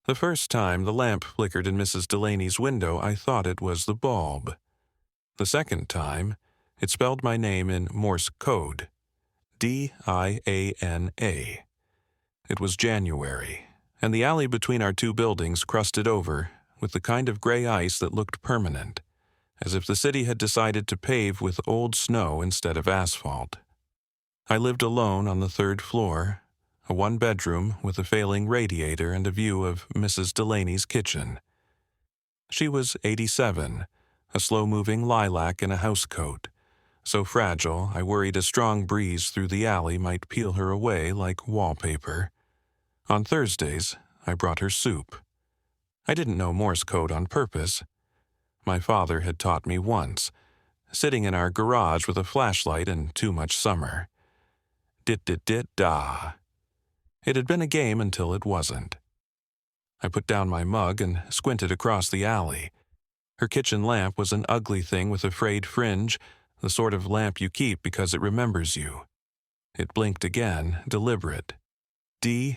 The first time the lamp flickered in Mrs. Delaney's window, I thought it was the bulb. The second time, it spelled my name in Morse code. D-I-A-N-A. It was January, and the alley between our two buildings crusted over with the kind of gray ice that looked permanent, as if the city had decided to pave with old snow instead of asphalt. I lived alone on the third floor, a one-bedroom with a failing radiator and a view of Mrs. Delaney's kitchen. She was 87, a slow-moving lilac in a housecoat, so fragile I worried a strong breeze through the alley might peel her away like wallpaper. On Thursdays, I brought her soup. I didn't know Morse code on purpose. My father had taught me once, sitting in our garage with a flashlight and too much summer. Dit-dit-dit-da. It had been a game until it wasn't. I put down my mug and squinted across the alley. Her kitchen lamp was an ugly thing with a frayed fringe, the sort of lamp you keep because it remembers you. It blinked again, deliberate. D-I-A-N-A.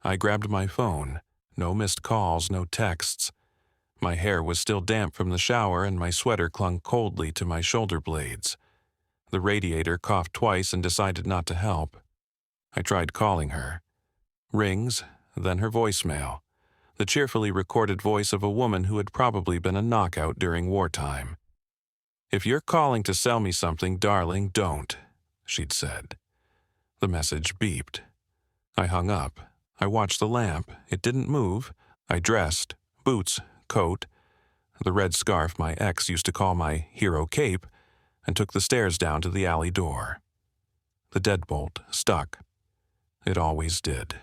I grabbed my phone. No missed calls, no texts. My hair was still damp from the shower and my sweater clung coldly to my shoulder blades. The radiator coughed twice and decided not to help. I tried calling her. Rings, then her voicemail. The cheerfully recorded voice of a woman who had probably been a knockout during wartime. "If you're calling to sell me something, darling, don't," she'd said. The message beeped. I hung up. I watched the lamp. It didn't move. I dressed. Boots, coat, the red scarf my ex used to call my hero cape, and took the stairs down to the alley door. The deadbolt stuck. It always did.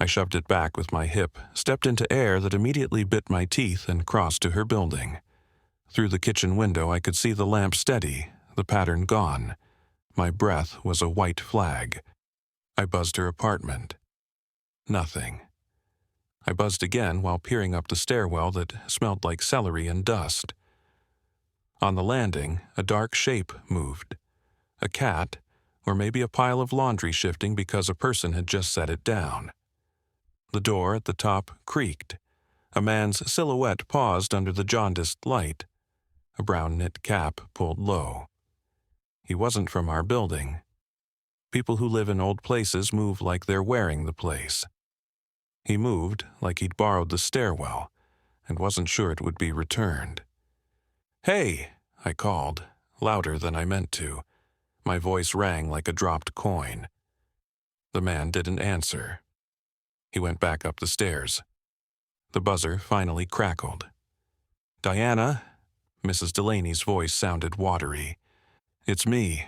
I shoved it back with my hip, stepped into air that immediately bit my teeth, and crossed to her building. Through the kitchen window I could see the lamp steady, the pattern gone. My breath was a white flag. I buzzed her apartment. Nothing. I buzzed again while peering up the stairwell that smelled like celery and dust. On the landing, a dark shape moved. A cat, or maybe a pile of laundry shifting because a person had just set it down. The door at the top creaked. A man's silhouette paused under the jaundiced light. A brown knit cap pulled low. He wasn't from our building. People who live in old places move like they're wearing the place. He moved like he'd borrowed the stairwell and wasn't sure it would be returned. "Hey," I called, louder than I meant to. My voice rang like a dropped coin. The man didn't answer. He went back up the stairs. The buzzer finally crackled. "Diana?" Mrs. Delaney's voice sounded watery. "It's me.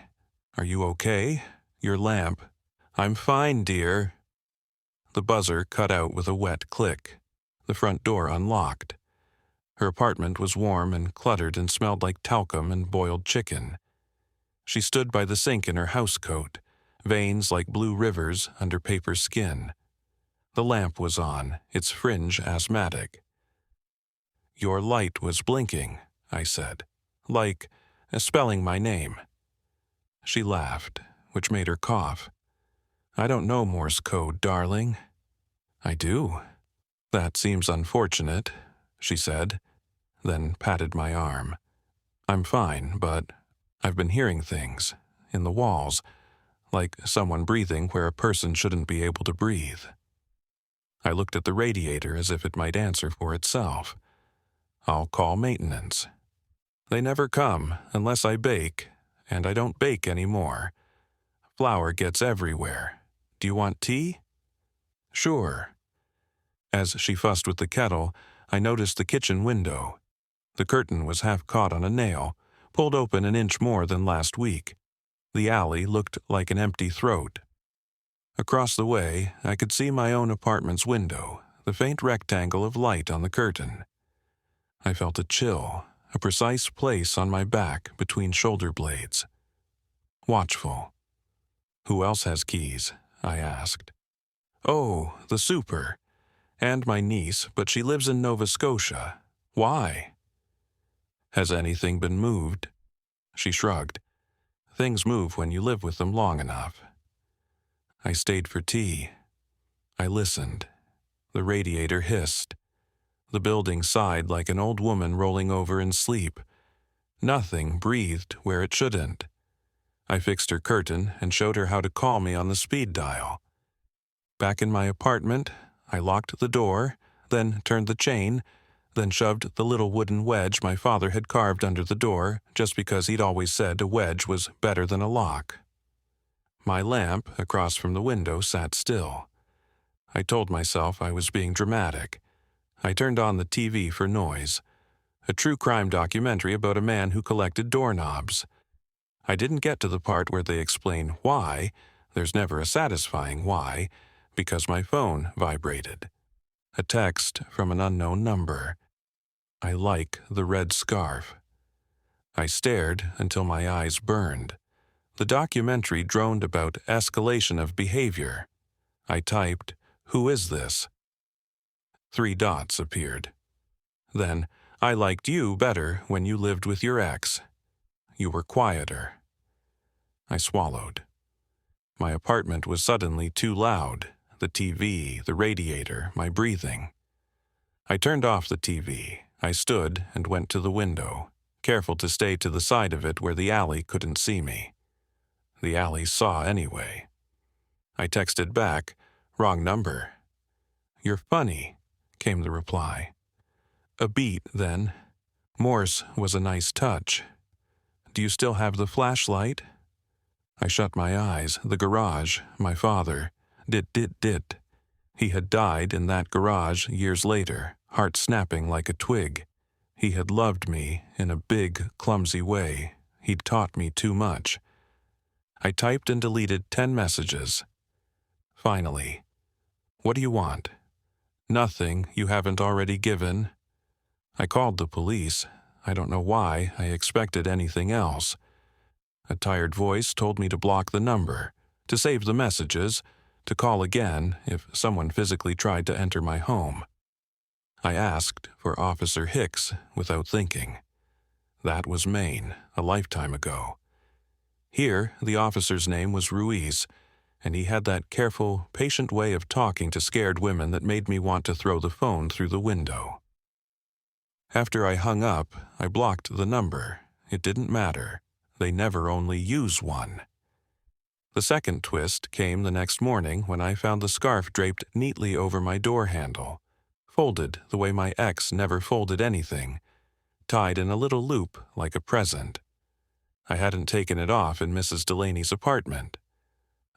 Are you okay? Your lamp." "I'm fine, dear." The buzzer cut out with a wet click. The front door unlocked. Her apartment was warm and cluttered and smelled like talcum and boiled chicken. She stood by the sink in her housecoat, veins like blue rivers under paper skin. The lamp was on, its fringe asthmatic. "Your light was blinking," I said, like spelling my name. She laughed, which made her cough. "I don't know Morse code, darling." "I do." "That seems unfortunate," she said, then patted my arm. "I'm fine, but I've been hearing things, in the walls, like someone breathing where a person shouldn't be able to breathe." I looked at the radiator as if it might answer for itself. "I'll call maintenance." "They never come unless I bake, and I don't bake anymore. Flour gets everywhere. Do you want tea?" "Sure." As she fussed with the kettle, I noticed the kitchen window. The curtain was half caught on a nail, pulled open an inch more than last week. The alley looked like an empty throat. Across the way, I could see my own apartment's window, the faint rectangle of light on the curtain. I felt a chill, a precise place on my back between shoulder blades. Watchful. "Who else has keys?" I asked. "Oh, the super. And my niece, but she lives in Nova Scotia. Why?" "Has anything been moved?" She shrugged. "Things move when you live with them long enough." I stayed for tea. I listened. The radiator hissed. The building sighed like an old woman rolling over in sleep. Nothing breathed where it shouldn't. I fixed her curtain and showed her how to call me on the speed dial. Back in my apartment, I locked the door, then turned the chain, then shoved the little wooden wedge my father had carved under the door just because he'd always said a wedge was better than a lock. My lamp across from the window sat still. I told myself I was being dramatic. I turned on the TV for noise. A true crime documentary about a man who collected doorknobs. I didn't get to the part where they explain why. There's never a satisfying why, because my phone vibrated. A text from an unknown number. I like the red scarf. I stared until my eyes burned. The documentary droned about escalation of behavior. I typed, "Who is this?" 3 dots appeared. Then, "I liked you better when you lived with your ex. You were quieter." I swallowed. My apartment was suddenly too loud. The TV, the radiator, my breathing. I turned off the TV. I stood and went to the window, careful to stay to the side of it where the alley couldn't see me. The alley saw anyway. I texted back, "Wrong number." "You're funny," came the reply. A beat, then. Morse was a nice touch. "Do you still have the flashlight?" I shut my eyes. The garage, my father. Dit. He had died in that garage years later, heart snapping like a twig. He had loved me in a big, clumsy way. He'd taught me too much. I typed and deleted 10 messages. Finally, "What do you want?" "Nothing you haven't already given." I called the police. I don't know why I expected anything else. A tired voice told me to block the number, to save the messages, to call again if someone physically tried to enter my home. I asked for Officer Hicks without thinking. That was Maine, a lifetime ago. Here, the officer's name was Ruiz, and he had that careful, patient way of talking to scared women that made me want to throw the phone through the window. After I hung up, I blocked the number. It didn't matter. They never only use one. The second twist came the next morning when I found the scarf draped neatly over my door handle, folded the way my ex never folded anything, tied in a little loop like a present. I hadn't taken it off in Mrs. Delaney's apartment.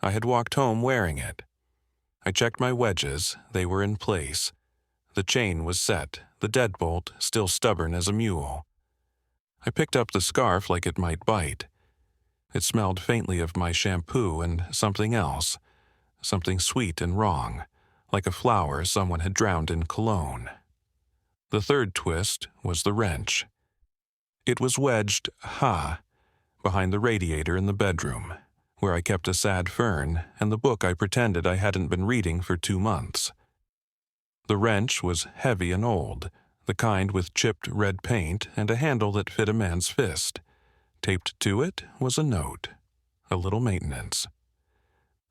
I had walked home wearing it. I checked my wedges. They were in place. The chain was set, the deadbolt still stubborn as a mule. I picked up the scarf like it might bite. It smelled faintly of my shampoo and something else, something sweet and wrong, like a flower someone had drowned in cologne. The third twist was the wrench. It was wedged, behind the radiator in the bedroom, where I kept a sad fern and the book I pretended I hadn't been reading for 2 months. The wrench was heavy and old, the kind with chipped red paint and a handle that fit a man's fist. Taped to it was a note, a little maintenance.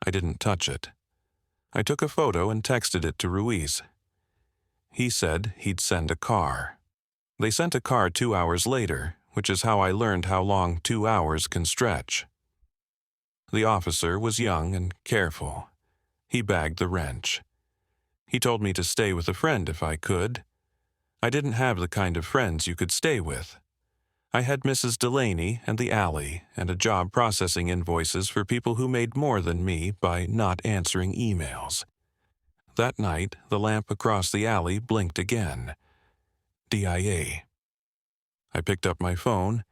I didn't touch it. I took a photo and texted it to Ruiz. He said he'd send a car. They sent a car 2 hours later, which is how I learned how long 2 hours can stretch. The officer was young and careful. He bagged the wrench. He told me to stay with a friend if I could. I didn't have the kind of friends you could stay with. I had Mrs. Delaney and the alley and a job processing invoices for people who made more than me by not answering emails. That night, the lamp across the alley blinked again. DIA. I picked up my phone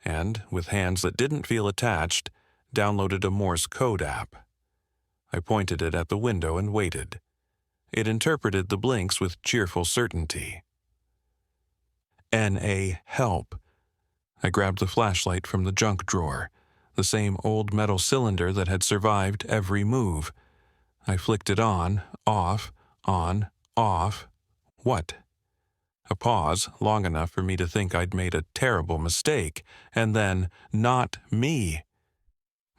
and, with hands that didn't feel attached, downloaded a Morse code app. I pointed it at the window and waited. It interpreted the blinks with cheerful certainty. NA help. I grabbed the flashlight from the junk drawer, the same old metal cylinder that had survived every move. I flicked it on, off. What? A pause, long enough for me to think I'd made a terrible mistake, and then, not me.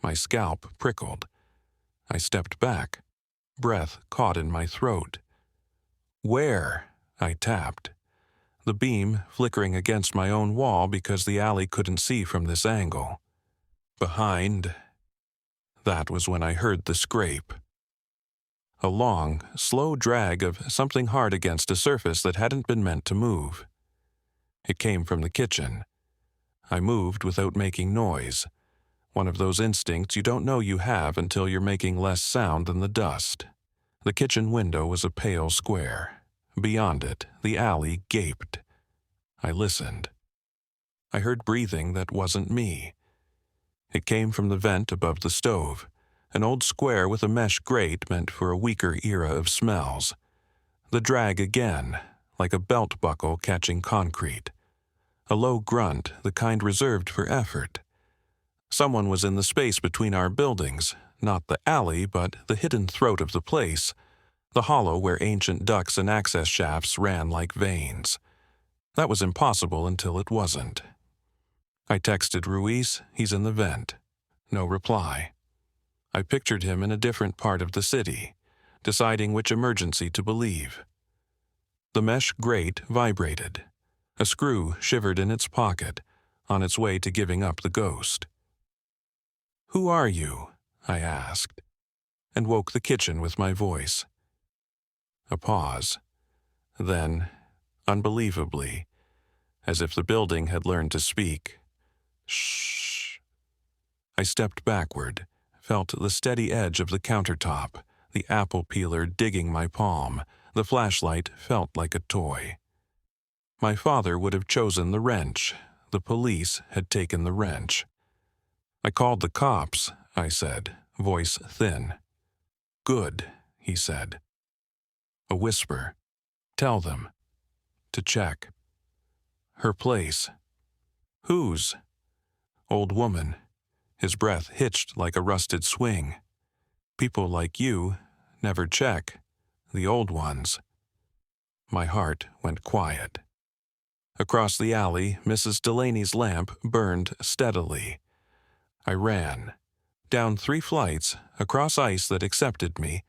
My scalp prickled. I stepped back. breath caught in my throat. "Where?" I tapped. The beam flickering against my own wall because the alley couldn't see from this angle. "Behind." That was when I heard the scrape. A long, slow drag of something hard against a surface that hadn't been meant to move. It came from the kitchen. I moved without making noise. One of those instincts you don't know you have until you're making less sound than the dust. The kitchen window was a pale square. Beyond it, the alley gaped. I listened. I heard breathing that wasn't me. It came from the vent above the stove, an old square with a mesh grate meant for a weaker era of smells. The drag again, like a belt buckle catching concrete. A low grunt, the kind reserved for effort. Someone was in the space between our buildings, not the alley, but the hidden throat of the place, the hollow where ancient ducts and access shafts ran like veins. That was impossible until it wasn't. I texted Ruiz, "He's in the vent." No reply. I pictured him in a different part of the city, deciding which emergency to believe. The mesh grate vibrated. A screw shivered in its pocket, on its way to giving up the ghost. "Who are you?" I asked, and woke the kitchen with my voice. A pause. Then, unbelievably, as if the building had learned to speak, "Shh." I stepped backward, felt the steady edge of the countertop, the apple peeler digging my palm. The flashlight felt like a toy. My father would have chosen the wrench. The police had taken the wrench. "I called the cops," I said, voice thin. "Good," he said. A whisper. "Tell them. To check." "Her place." "Whose?" "Old woman." His breath hitched like a rusted swing. "People like you never check. The old ones." My heart went quiet. Across the alley, Mrs. Delaney's lamp burned steadily. I ran. Down 3 flights, across ice that accepted me,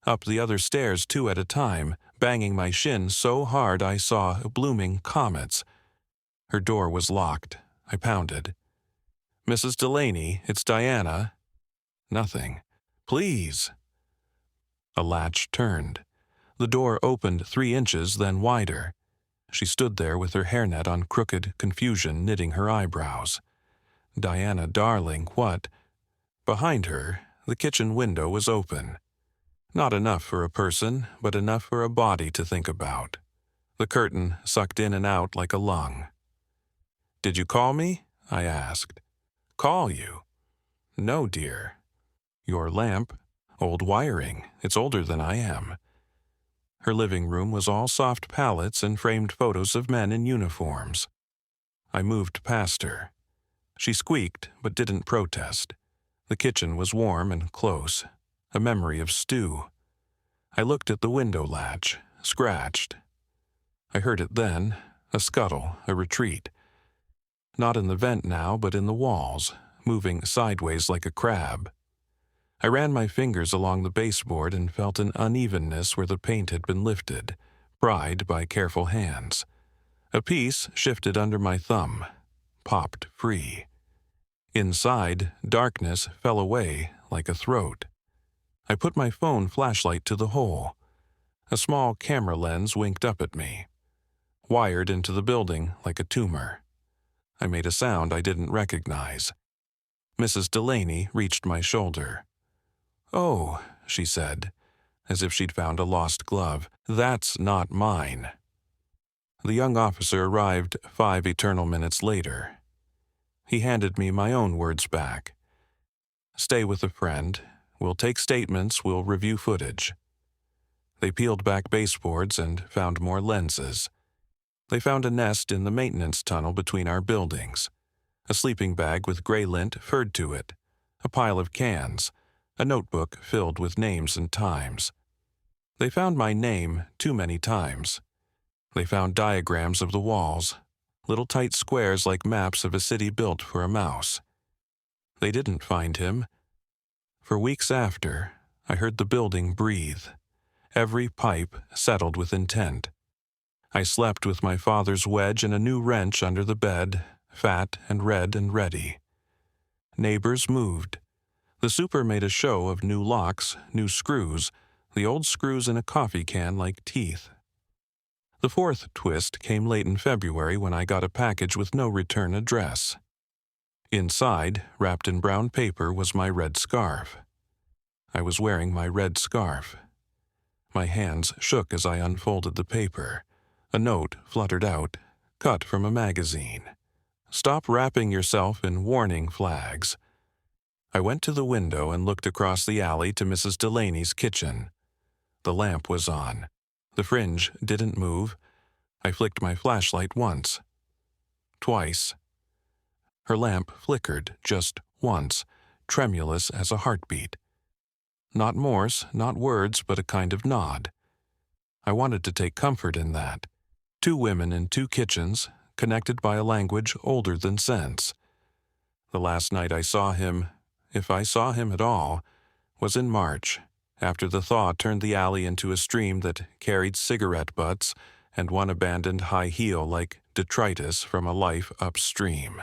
up the other stairs 2 at a time, banging my shin so hard I saw blooming comets. Her door was locked. I pounded. "Mrs. Delaney, it's Diana." Nothing. "Please." A latch turned. The door opened 3 inches, then wider. She stood there with her hairnet on crooked confusion knitting her eyebrows. "Diana, darling, what?" Behind her, the kitchen window was open. Not enough for a person, but enough for a body to think about. The curtain sucked in and out like a lung. "Did you call me?" I asked. "Call you?" "No, dear." "Your lamp? Old wiring. It's older than I am." Her living room was all soft palettes and framed photos of men in uniforms. I moved past her. She squeaked, but didn't protest. The kitchen was warm and close, a memory of stew. I looked at the window latch, scratched. I heard it then, a scuttle, a retreat. Not in the vent now, but in the walls, moving sideways like a crab. I ran my fingers along the baseboard and felt an unevenness where the paint had been lifted, pried by careful hands. A piece shifted under my thumb, popped free. Inside, darkness fell away like a throat. I put my phone flashlight to the hole. A small camera lens winked up at me, wired into the building like a tumor. I made a sound I didn't recognize. Mrs. Delaney reached my shoulder. "Oh," she said, as if she'd found a lost glove, "that's not mine." The young officer arrived 5 eternal minutes later. He handed me my own words back. "Stay with a friend. We'll take statements, we'll review footage." They peeled back baseboards and found more lenses. They found a nest in the maintenance tunnel between our buildings, a sleeping bag with gray lint furred to it, a pile of cans, a notebook filled with names and times. They found my name too many times. They found diagrams of the walls, little tight squares like maps of a city built for a mouse. They didn't find him. For weeks after, I heard the building breathe. Every pipe settled with intent. I slept with my father's wedge and a new wrench under the bed, fat and red and ready. Neighbors moved. The super made a show of new locks, new screws, the old screws in a coffee can like teeth. The fourth twist came late in February when I got a package with no return address. Inside, wrapped in brown paper, was my red scarf. I was wearing my red scarf. My hands shook as I unfolded the paper. A note fluttered out, cut from a magazine. Stop wrapping yourself in warning flags. I went to the window and looked across the alley to Mrs. Delaney's kitchen. The lamp was on. The fringe didn't move. I flicked my flashlight once. Twice. Her lamp flickered just once, tremulous as a heartbeat. Not Morse, not words, but a kind of nod. I wanted to take comfort in that. 2 women in 2 kitchens, connected by a language older than sense. The last night I saw him, if I saw him at all, was in March, after the thaw turned the alley into a stream that carried cigarette butts and one abandoned high heel like detritus from a life upstream.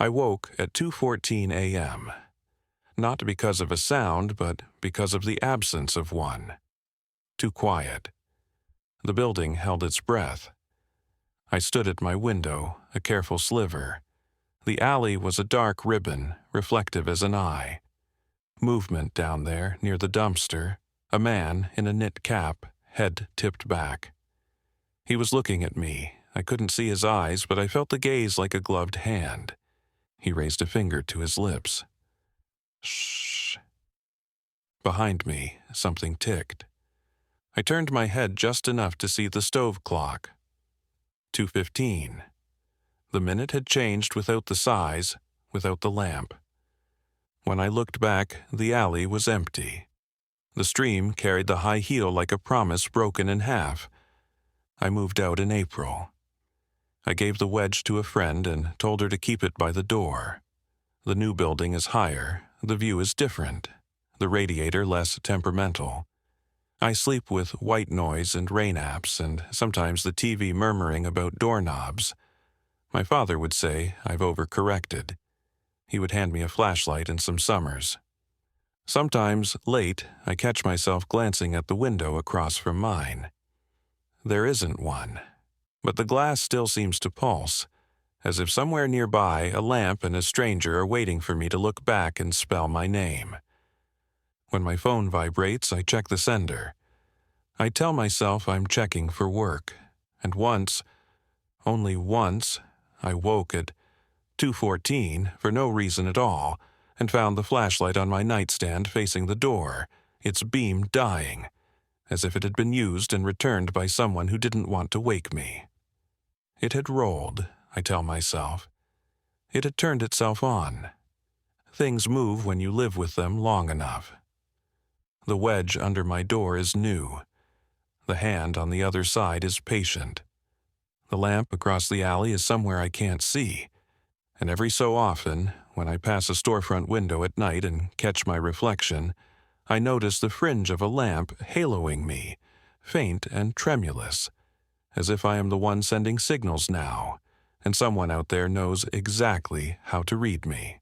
I woke at 2:14 a.m., not because of a sound, but because of the absence of one. Too quiet. The building held its breath. I stood at my window, a careful sliver. The alley was a dark ribbon, reflective as an eye. Movement down there, near the dumpster. A man in a knit cap, head tipped back. He was looking at me. I couldn't see his eyes, but I felt the gaze like a gloved hand. He raised a finger to his lips. Shh. Behind me, something ticked. I turned my head just enough to see the stove clock. 2:15. The minute had changed without the size, without the lamp. When I looked back, the alley was empty. The stream carried the high heel like a promise broken in half. I moved out in April. I gave the wedge to a friend and told her to keep it by the door. The new building is higher, the view is different, the radiator less temperamental. I sleep with white noise and rain apps and sometimes the TV murmuring about doorknobs. My father would say I've overcorrected. He would hand me a flashlight in some summers. Sometimes, late, I catch myself glancing at the window across from mine. There isn't one, but the glass still seems to pulse, as if somewhere nearby a lamp and a stranger are waiting for me to look back and spell my name. When my phone vibrates, I check the sender. I tell myself I'm checking for work, and once, only once, I woke at 2:14 for no reason at all and found the flashlight on my nightstand facing the door, its beam dying, as if it had been used and returned by someone who didn't want to wake me. It had rolled, I tell myself. It had turned itself on. Things move when you live with them long enough. The wedge under my door is new. The hand on the other side is patient. The lamp across the alley is somewhere I can't see, and every so often, when I pass a storefront window at night and catch my reflection, I notice the fringe of a lamp haloing me, faint and tremulous, as if I am the one sending signals now, and someone out there knows exactly how to read me.